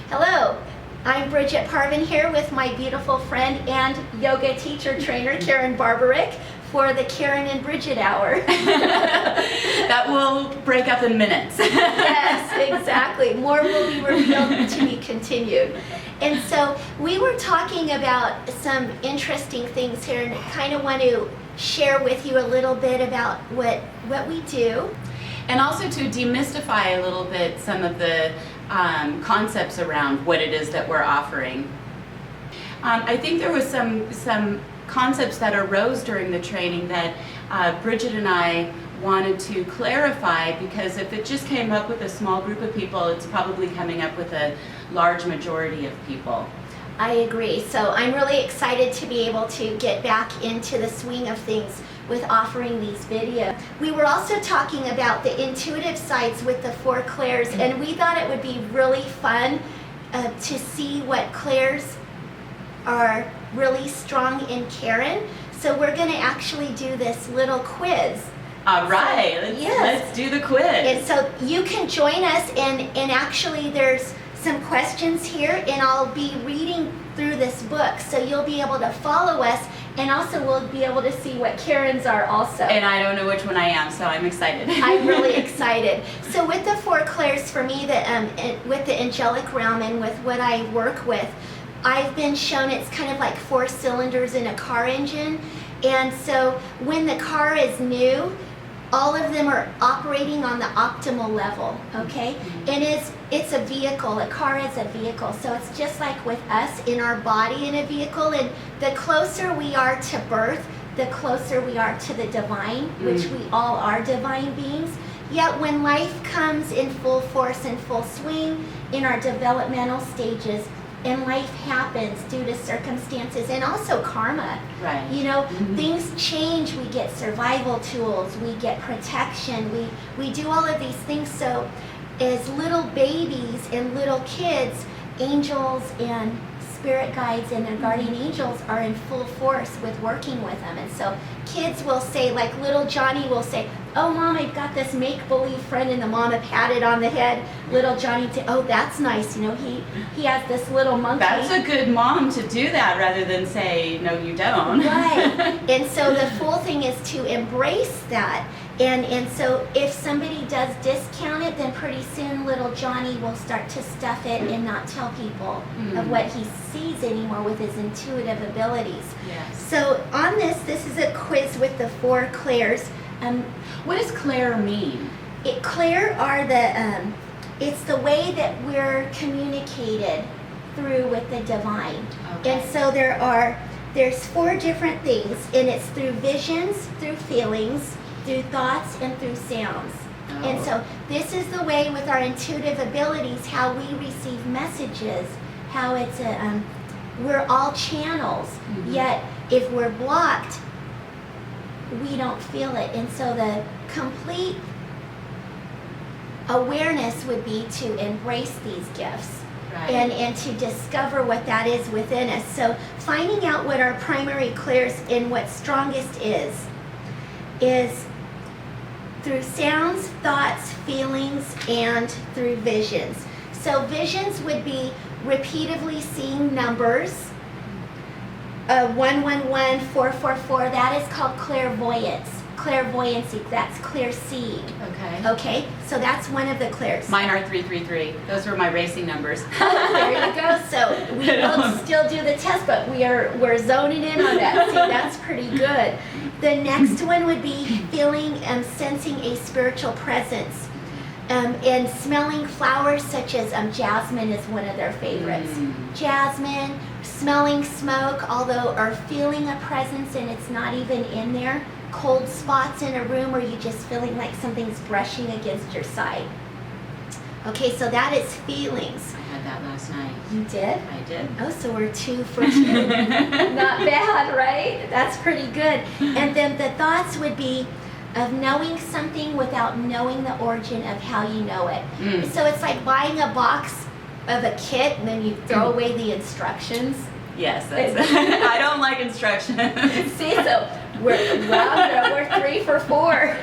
Hello, I'm Brigitte Parvin here with my beautiful friend and yoga teacher trainer Karen Barbarick for the Karen and Brigitte Hour. That will break up in minutes. Yes, exactly. More will be revealed to be continued. And so we were talking about some interesting things here, and I kind of want to share with you a little bit about what we do. And also to demystify a little bit some of the concepts around what it is that we're offering. I think there was some concepts that arose during the training that Brigitte and I wanted to clarify, because if it just came up with a small group of people, it's probably coming up with a large majority of people. I agree. So I'm really excited to be able to get back into the swing of things with offering these videos. We were also talking about the intuitive sides with the 4 clairs, and we thought it would be really fun to see what clairs are really strong in Karen. So we're going to actually do this little quiz. All right, let's do the quiz. And so you can join us, and actually there's some questions here, and I'll be reading through this book, so you'll be able to follow us, and also we'll be able to see what Karen's are also. And I don't know which one I am, so I'm excited. I'm really excited. So with the 4 clairs, for me, with the angelic realm and with what I work with, I've been shown it's kind of like 4 cylinders in a car engine. And so when the car is new, all of them are operating on the optimal level, okay? Mm-hmm. And it's a vehicle. A car is a vehicle. So it's just like with us in our body in a vehicle. And the closer we are to birth, the closer we are to the divine, which we all are divine beings. Yet when life comes in full force and full swing in our developmental stages, and life happens due to circumstances and also karma. Right. You know, things change. We get survival tools. We get protection. We do all of these things. So as little babies and little kids, angels and spirit guides and their guardian angels are in full force with working with them. And so kids will say, like little Johnny will say, "Oh, Mom, I've got this make-believe friend," and the mama patted on the head. Little Johnny said, "Oh, that's nice. You know, he has this little monkey." That's a good mom to do that rather than say, "No, you don't." Right. And so the full thing is to embrace that. And so if somebody does discount it, then pretty soon little Johnny will start to stuff it and not tell people of what he sees anymore with his intuitive abilities. Yes. So on this is a quiz with the 4 clairs. What does clair mean? Clair are it's the way that we're communicated through with the divine. Okay. And so there's 4 different things, and it's through visions, through feelings, through thoughts, and through sounds. Oh. And so this is the way with our intuitive abilities, how we receive messages, how it's we're all channels, yet if we're blocked, we don't feel it. And so the complete awareness would be to embrace these gifts. Right. And to discover what that is within us. So finding out what our primary clairs and what's strongest is through sounds, thoughts, feelings, and through visions. So visions would be repeatedly seeing numbers. 111, 444, that is called clairvoyance. Clairvoyancy, that's clear seeing. Okay. Okay, so that's one of the clairs. Mine are 333. Those were my racing numbers. There you go. So we will still do the test, but we're zoning in on that. See, that's pretty good. The next one would be feeling and sensing a spiritual presence. And smelling flowers such as jasmine is one of their favorites. Jasmine, smelling smoke, or feeling a presence and it's not even in there. Cold spots in a room, or you just feeling like something's brushing against your side. Okay, so that is feelings. I had that last night. You did? I did. Oh, so we're 2 for 2. Not bad, right? That's pretty good. And then the thoughts would be of knowing something without knowing the origin of how you know it. So it's like buying a box of a kit and then you throw away the instructions. Yes, I don't like instructions. See, so we're 3 for 4.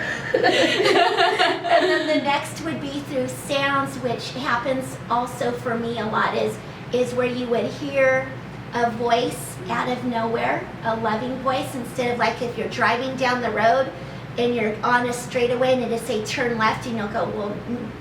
And then the next would be through sounds, which happens also for me a lot, is where you would hear a voice out of nowhere, a loving voice, instead of like if you're driving down the road and you're on a straightaway and it'll say turn left, and you'll go, well,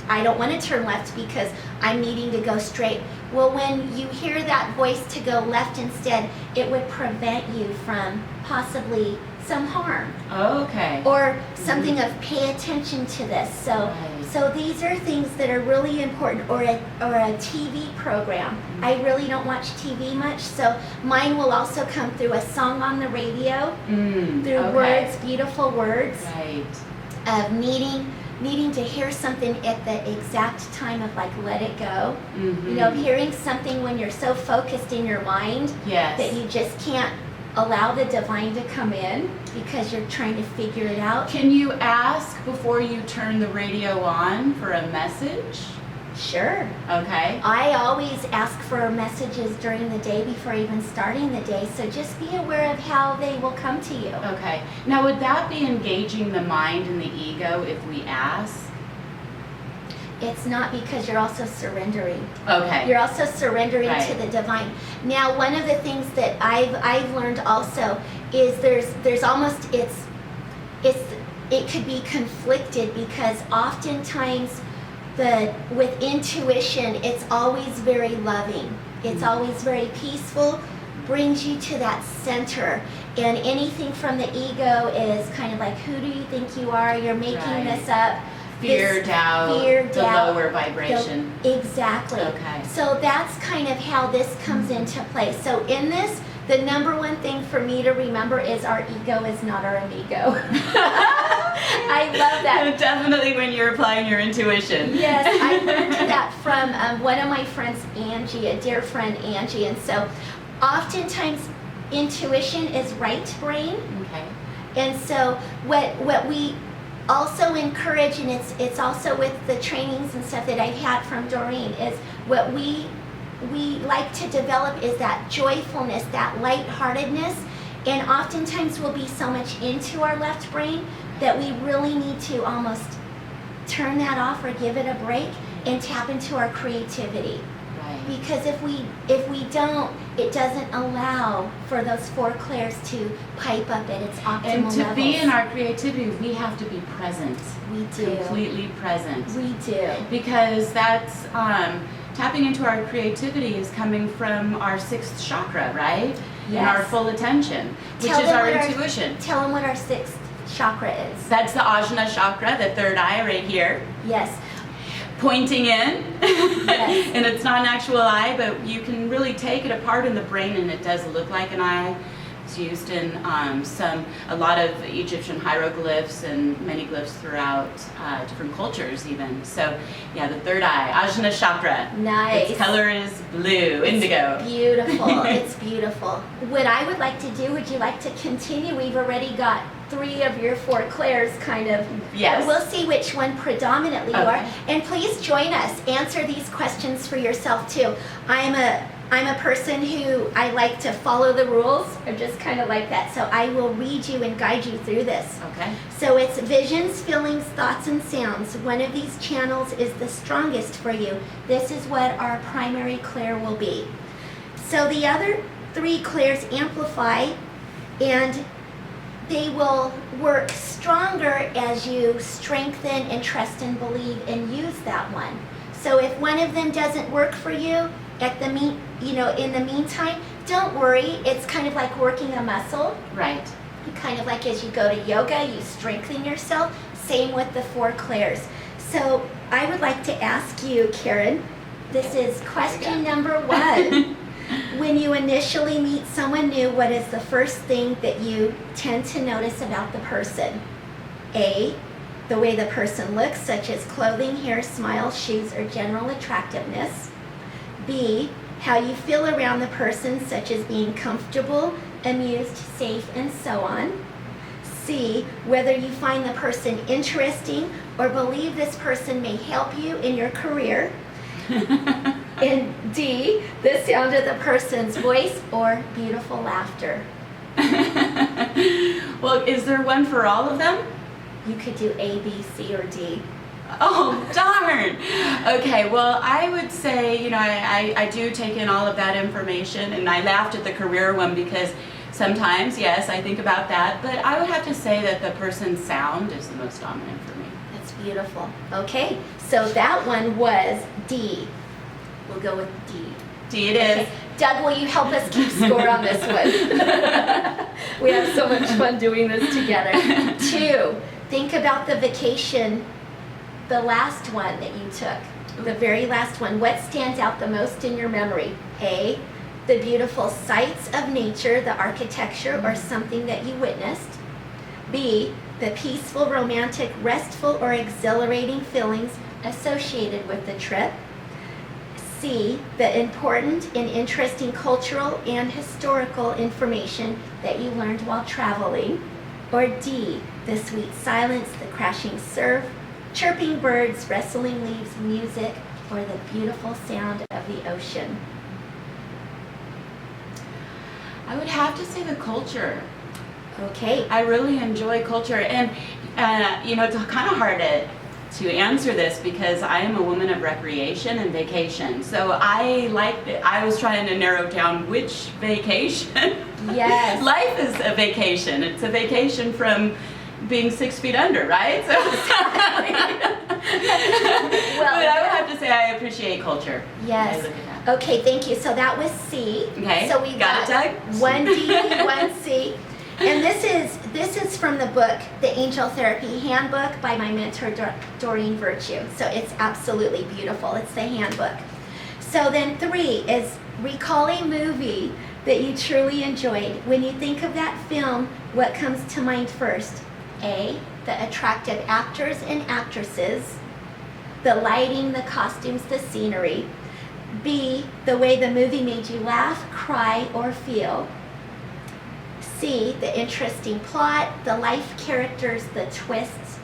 I don't want to turn left because I'm needing to go straight. Well, when you hear that voice to go left instead, it would prevent you from possibly some harm. Okay. Or something of pay attention to this. So these are things that are really important. Or a TV program. I really don't watch TV much, so mine will also come through a song on the radio, through words, beautiful words, of needing to hear something at the exact time of like let it go. You know, hearing something when you're so focused in your mind that you just can't allow the divine to come in because you're trying to figure it out. Can you ask before you turn the radio on for a message? Sure. Okay. I always ask for messages during the day before even starting the day, so just be aware of how they will come to you. Okay. Now, would that be engaging the mind and the ego if we ask? It's not, because you're also surrendering. Okay. You're also surrendering to the divine. Now, one of the things that I've learned also is there's almost it could be conflicted, because oftentimes with intuition, it's always very loving. It's always very peaceful, brings you to that center. And anything from the ego is kind of like, who do you think you are? You're making this up. Fear, doubt, the lower vibration. Exactly. Okay. So that's kind of how this comes into play. So in this, the number one thing for me to remember is our ego is not our amigo. I love that. Definitely when you're applying your intuition. Yes, I learned that from one of my friends, Angie, a dear friend, Angie. And so oftentimes intuition is right brain. Okay. And so what we also encourage, and it's also with the trainings and stuff that I've had from Doreen, is what we like to develop is that joyfulness, that lightheartedness, and oftentimes we'll be so much into our left brain that we really need to almost turn that off or give it a break and tap into our creativity. Because if we don't, it doesn't allow for those four clairs to pipe up at its optimal levels. And to be in our creativity, we have to be present. We do. Completely present. We do. Because that's, tapping into our creativity is coming from our sixth chakra, right? Yes. And our full attention, which is our intuition. Tell them what our sixth chakra is. That's the Ajna chakra, the third eye right here. Yes. Pointing in. Yes. And it's not an actual eye, but you can really take it apart in the brain and it does look like an eye. It's used in a lot of Egyptian hieroglyphs and many glyphs throughout different cultures even. So yeah, the third eye, Ajna chakra. Nice. Its color is blue, indigo. It's beautiful. It's beautiful. What I would like to do, would you like to continue? We've already got 3 of your 4 clairs kind of. Yes. We'll see which one predominantly you are. And please join us. Answer these questions for yourself too. I'm a person who I like to follow the rules. I'm just kind of like that. So I will read you and guide you through this. Okay. So it's visions, feelings, thoughts, and sounds. One of these channels is the strongest for you. This is what our primary clair will be. So the other 3 clairs amplify, and they will work stronger as you strengthen and trust and believe and use that one. So if one of them doesn't work for you in the meantime, don't worry. It's kind of like working a muscle. Right. Kind of like as you go to yoga, you strengthen yourself. Same with the 4 clairs. So I would like to ask you, Karen, this is question number 1. When you initially meet someone new, what is the first thing that you tend to notice about the person? A, the way the person looks, such as clothing, hair, smile, shoes, or general attractiveness. B, how you feel around the person, such as being comfortable, amused, safe, and so on. C, whether you find the person interesting or believe this person may help you in your career. And D, the sound of the person's voice or beautiful laughter. Well, is there one for all of them? You could do A, B, C, or D. Oh, darn. Okay, well, I would say, I do take in all of that information, and I laughed at the career one because sometimes, yes, I think about that, but I would have to say that the person's sound is the most dominant for me. That's beautiful. Okay, so that one was D. We'll go with D. D it is. Okay. Doug, will you help us keep score on this one? We have so much fun doing this together. 2, think about the vacation, the last one that you took, the very last one. What stands out the most in your memory? A, the beautiful sights of nature, the architecture, or something that you witnessed. B, the peaceful, romantic, restful, or exhilarating feelings associated with the trip. C, the important and interesting cultural and historical information that you learned while traveling. Or D, the sweet silence, the crashing surf, chirping birds, rustling leaves, music, or the beautiful sound of the ocean. I would have to say the culture. Okay. I really enjoy culture, and it's kind of hard to answer this because I am a woman of recreation and vacation. So I was trying to narrow down which vacation. Yes. Life is a vacation. It's a vacation from being 6 feet under, right? So, Well, but I would have to say I appreciate culture. Yes. I look at that. Okay, thank you. So that was C. Okay. So we got it, Doug? 1D, 1C. And this is from the book, The Angel Therapy Handbook by my mentor, Doreen Virtue. So it's absolutely beautiful. It's the handbook. So then 3 is recall a movie that you truly enjoyed. When you think of that film, what comes to mind first? A, the attractive actors and actresses, the lighting, the costumes, the scenery. B, the way the movie made you laugh, cry, or feel. C, the interesting plot, the life characters, the twists,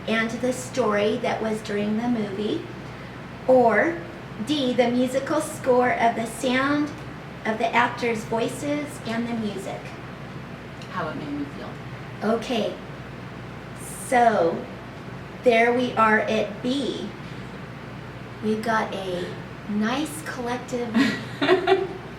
and the story that was during the movie. Or D, the musical score of the sound of the actors' voices and the music. How it made me feel. Okay, so there we are at B. We've got a nice collective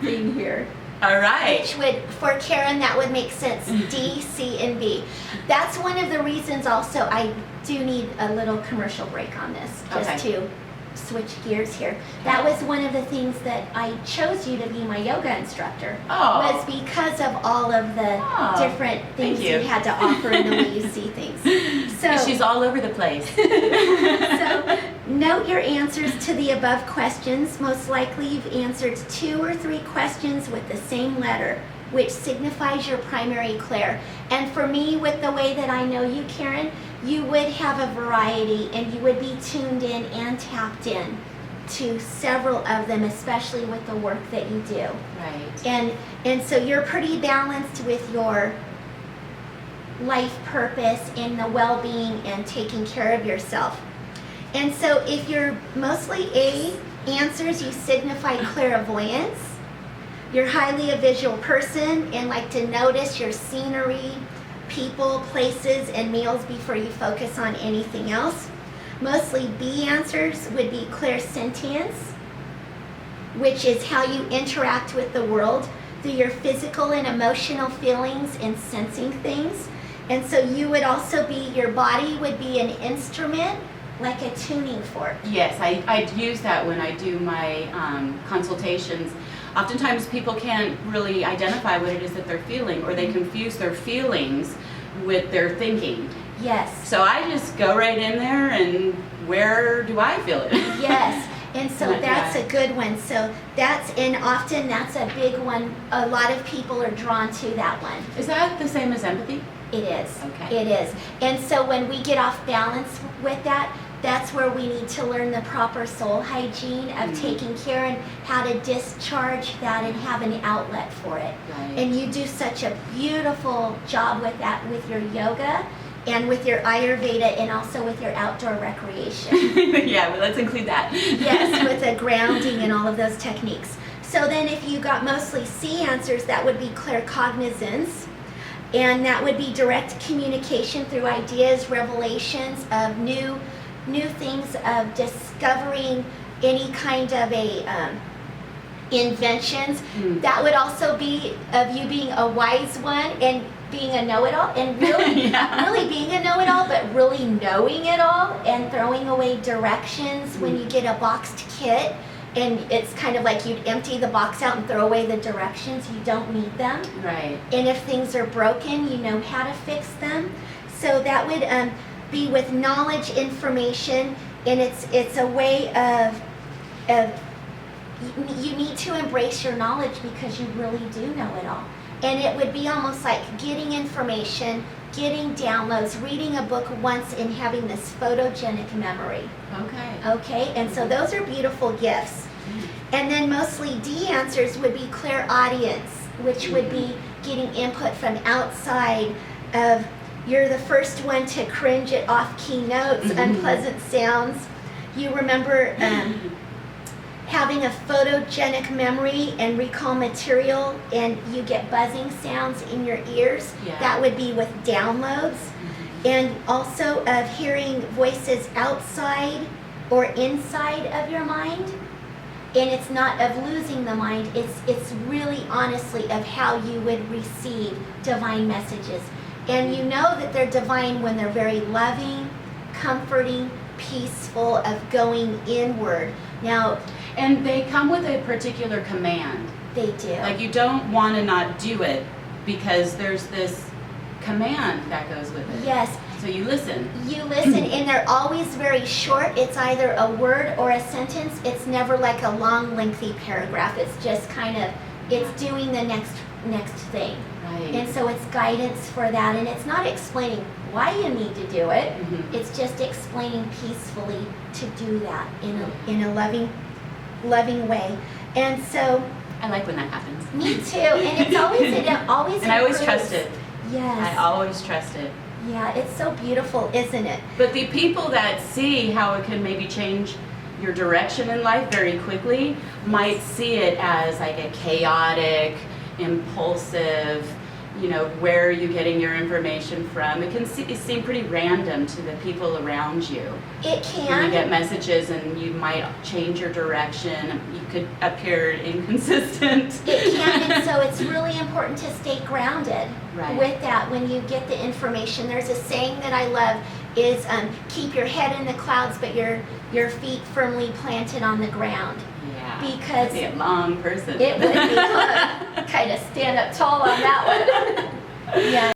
thing here. All right. Which would, for Karen, that would make sense. D, C, and B. That's one of the reasons also I do need a little commercial break on this, just to switch gears here. That was one of the things that I chose you to be my yoga instructor. Was because of all of the different things you had to offer and the way you see things. So she's all over the place. So note your answers to the above questions. Most likely you've answered 2 or 3 questions with the same letter, which signifies your primary clair. And for me, with the way that I know you, Karen, you would have a variety and you would be tuned in and tapped in to several of them, especially with the work that you do. Right. And so you're pretty balanced with your life purpose and the well-being and taking care of yourself. And so if you're mostly A answers, you signify clairvoyance. You're highly a visual person and like to notice your scenery, people, places, and meals before you focus on anything else. Mostly B answers would be clairsentience, which is how you interact with the world through your physical and emotional feelings and sensing things. And so you would also be, your body would be an instrument, like a tuning fork. Yes, I use that when I do my consultations. Oftentimes people can't really identify what it is that they're feeling, or they confuse their feelings with their thinking. Yes. So I just go right in there and where do I feel it? Yes. And so that's a good one. So often that's a big one. A lot of people are drawn to that one. Is that the same as empathy? It is. Okay. It is. And so when we get off balance with that, that's where we need to learn the proper soul hygiene of taking care and how to discharge that and have an outlet for it. Right. And you do such a beautiful job with that with your yoga and with your Ayurveda and also with your outdoor recreation. Yeah, well, let's include that. Yes, with the grounding and all of those techniques. So then if you got mostly C answers, that would be claircognizance. And that would be direct communication through ideas, revelations of new new things of discovering any kind of a inventions. That would also be of you being a wise one and being a know-it-all, and really, really being a know-it-all, but really knowing it all and throwing away directions when you get a boxed kit. And it's kind of like you'd empty the box out and throw away the directions. You don't need them. Right. And if things are broken, you know how to fix them. So that would be with knowledge, information, and it's a way of you need to embrace your knowledge because you really do know it all. And it would be almost like getting information, getting downloads, reading a book once, and having this photogenic memory. Okay, and so those are beautiful gifts. And then mostly D answers would be clairaudience, which would be getting input from outside of, you're the first one to cringe at off-key notes, unpleasant sounds. You remember having a photogenic memory and recall material, and you get buzzing sounds in your ears. That would be with downloads. And also of hearing voices outside or inside of your mind. And it's not of losing the mind, it's really honestly of how you would receive divine messages. And you know that they're divine when they're very loving, comforting, peaceful, of going inward. Now, and they come with a particular command. They do. Like you don't want to not do it because there's this command that goes with it. Yes. So you listen. You listen, and they're always very short. It's either a word or a sentence. It's never like a long, lengthy paragraph. It's just kind of, it's doing the next thing. Right. And so it's guidance for that, and it's not explaining why you need to do it. It's just explaining peacefully to do that in a loving way. And so I like when that happens. Me too. And it's always and I always trust it. Yes. I always trust it. Yeah, it's so beautiful, isn't it? But the people that see how it can maybe change your direction in life very quickly might see it as like a chaotic, impulsive, where are you getting your information from? It can seem pretty random to the people around you. It can. When you get messages and you might change your direction, you could appear inconsistent. It can, and so it's really important to stay grounded with that when you get the information. There's a saying that I love is keep your head in the clouds but your feet firmly planted on the ground. Yeah, because I'd be a long person. It would be hard. Kind of stand up tall on that one. Yeah.